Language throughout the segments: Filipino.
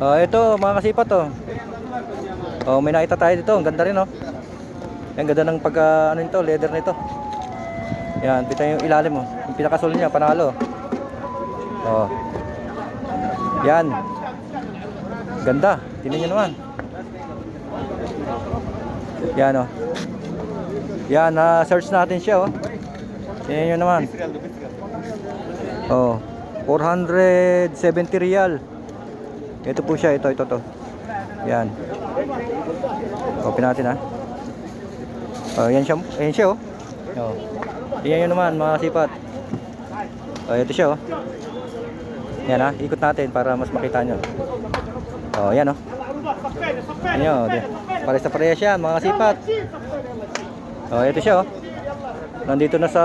Ito mga kasipat oh. May nakita tayo dito. Ang ganda rin oh. Ang ganda ng pagka ano nito, leather nito. Yan, kita yung ilalim oh. Yung pinakasol niya, panalo. Oh. Yan. Ganda. Tingnan niyo naman. Yan oh. Yan, search natin siya oh. Tingnan niyo naman. Oh. 470 riyal. Ito po siya, ito to. Yan. Copy natin ha. Yan siya oh. Oh. Tingnan nyo naman mga sipat. Ito siya oh. Yan ha, ikot natin para mas makita nyo. Yan oh. Yan nyo, pares na pareha siya mga sipat. Ito siya oh. Nandito na sa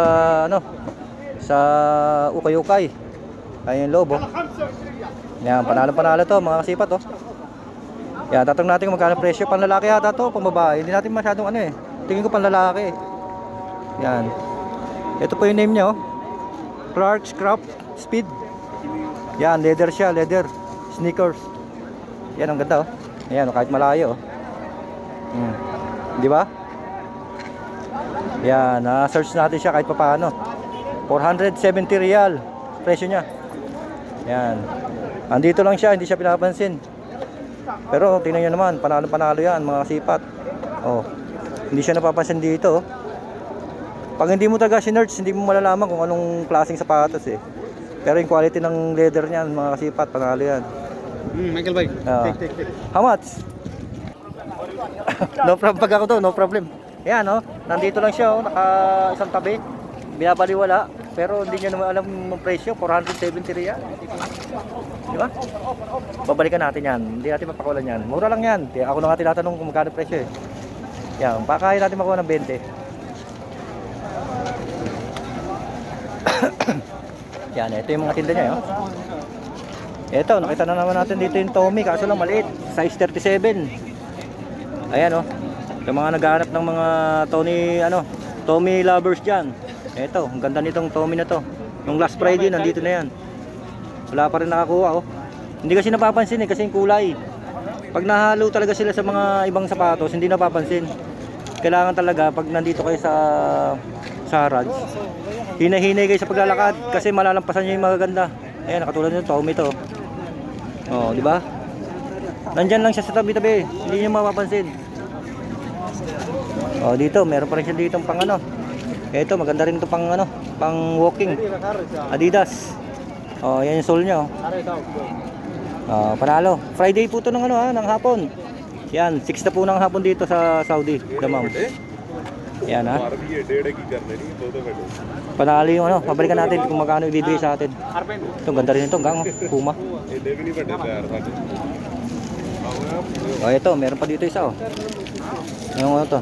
sa ukay-ukay. Ayan yung loob oh. Yan, panalo to mga kasipat oh. Yan, tatanong natin kung magkano presyo. Panlalaki yata to, pang babae. Hindi natin masyadong tingin ko panlalaki. Yan. Ito po yung name niya oh. Clark's Craft Speed. Yan, leather siya, leather. Sneakers. Yan, ang ganda oh. Yan, kahit malayo oh. Di ba? Yan, search natin siya kahit papaano. 470 riyal presyo niya. Yan. Andito lang siya, hindi siya pinapansin. Pero tingnan niyo naman, panalo yan mga kasipat. Hindi siya napapansin dito. Pag hindi mo talaga sinerch, hindi mo malalaman kung anong klaseng sapatos eh. Pero yung quality ng leather niyan mga kasipat, panalo yan. Michael Bay, take. How much? No problem pag ako to, no problem. Yan oh, nandito lang siya oh, naka isang tabi. Binabaliwala, pero hindi niya naman alam ng presyo, 470 riyal. Di ba? Babalikan natin yan. Hindi natin mapakulan yan. Mura lang yan. Ako na nga tinatanong kung magkano presyo eh. Yan. Baka kaya natin makuha ng 20. Yan. Ito yung mga tinda niya. Oh. Ito. Nakita na naman natin dito yung Tommy. Kaso lang maliit. Size 37. Ayan oh. Yung mga naghahanap ng mga Tommy lovers dyan. Ito. Ang ganda nitong Tommy na to. Yung last Friday nandito na yan. Wala pa rin nakakuha oh. Hindi kasi napapansin eh kasi yung kulay. Pag nahalo talaga sila sa mga ibang sapatos, hindi napapansin. Kailangan talaga pag nandito kayo sa Harrods, hinahinay kayo sa paglalakad kasi malalampasan niyo yung magaganda. Ayan, katulad nito, Tommy to. Oh, di ba? Nandyan lang siya sa tabi-tabi, hindi niyo mapapansin. Oh, dito meron pa rin siya dito pang Ito, maganda rin ito pang walking. Adidas. Yan yung sole niya oh. Panalo. Friday po to ng ng hapon. Yan, 6 na po ng hapon dito sa Saudi, Damam. Yan ha. Panalo yung pabalikan natin kung magkano ibibigay sa atin. Ito, ganda rin ito, hanggang Puma. Ito, meron pa dito isa oh. Yung to?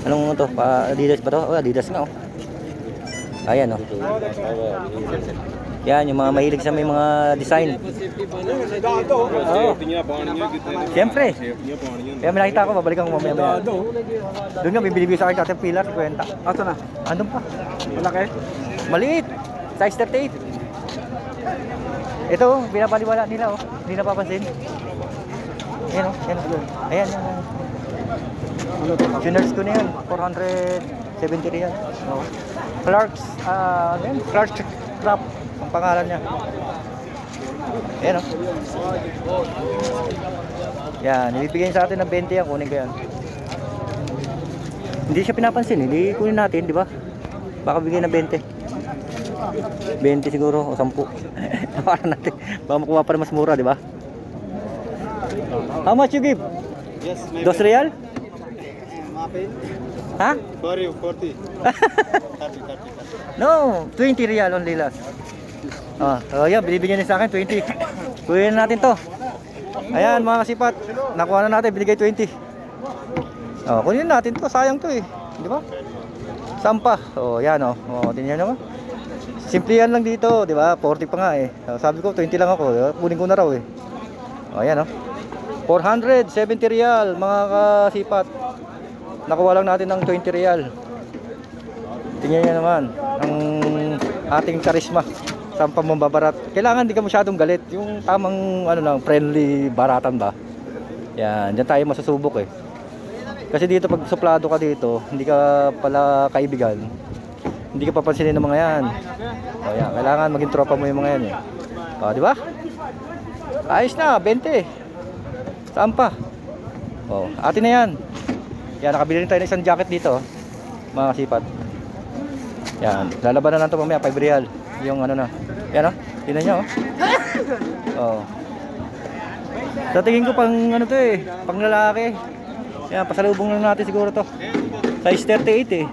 Anong to? Adidas ba to? Adidas nga oh. Ayan oh. Yan, yung mga mahilig sa may mga design. Siyempre. Kaya may nakita ko, babalikan ko mamaya. Doon nga, bibili sa akin katang pilar, kwenta. Ito na. Andun pa. Malaki? Maliit. Size 38. Ito, binabaliwala nila oh. Hindi napapansin. Ayan oh. Ayan. Sinners ko na yan. 470 riyal. Clark's, Clark's Craft ang pangalan niya. Ayan o. Yan, ibibigay sa atin ng 20 yan. Kunin ko yan. Hindi siya pinapansin. Hindi kunin natin, di ba? Baka bigay ng 20. 20 siguro o 10. Para natin. Baka makuha pa na mas mura, di ba? How much you give? Yes, 2 riyal? Ha? Sorry, 40. 30. No, 20 riyal only last. Yan, binibigyan niya sa akin 20. Kunin natin to. Ayan mga kasipat, nakuha na natin, binigay 20. Kunin natin to, sayang to eh. Di ba? Sampa. Yan oh. Tingnan naman. Simple yan lang dito, di ba? 40 pa nga eh. Sabi ko 20 lang ako, kunin ko na raw eh. Ayan oh. 470 riyal mga kasipat. Nakuha lang natin ng 20 riyal. Tingnan niyo naman ang ating karisma. saan pa mo babarat. Kailangan di ka masyadong galit. Yung tamang ano lang, friendly baratan ba. Yan, dyan tayo masusubok eh. Kasi dito pag suplado ka dito, hindi ka pala kaibigan. Hindi ka papansinin ng mga yan. O yan, kailangan maging tropa mo yung mga yan eh. O, di ba? Ayos na, 20. Saan pa? O, atin na yan. Yan, nakabili rin tayo ng isang jacket dito, mga kasipat. Yan, lalaban na lang ito mamaya, 5 real. Yung ano na. Yan o, tingnan nyo o. Sa tingin ko pang ano to eh, pang lalaki. Yan, pasalubong lang natin siguro to. Size 38 eh.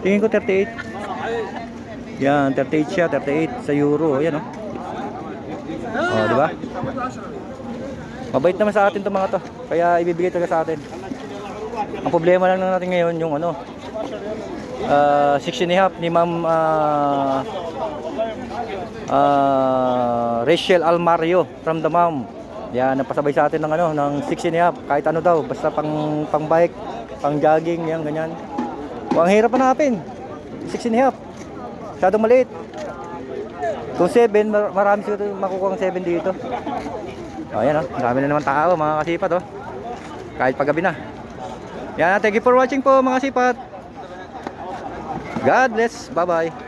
Tingin ko 38. Yan, 38 siya, 38 sa euro. Yan o. O, di ba? Mabait naman sa atin 'tong mga to. Kaya ibibigay talaga sa atin. Ang problema lang natin ngayon yung ano, 6.5 ni Ma'am Rachel Almario from the Mom. Yan, napasabay sa atin ng ano, ng 6.5 kahit ano daw, basta pang bike, pang jogging, yan ganyan. O, ang hirap hanapin. 6.5. Masyadong maliit. Kung 7, marami siguro makukuha ng 7 dito. O, ayan o, marami na naman tao mga kasipat o. Kahit paggabi na. Yan, thank you for watching po mga kasipat. God bless, bye bye.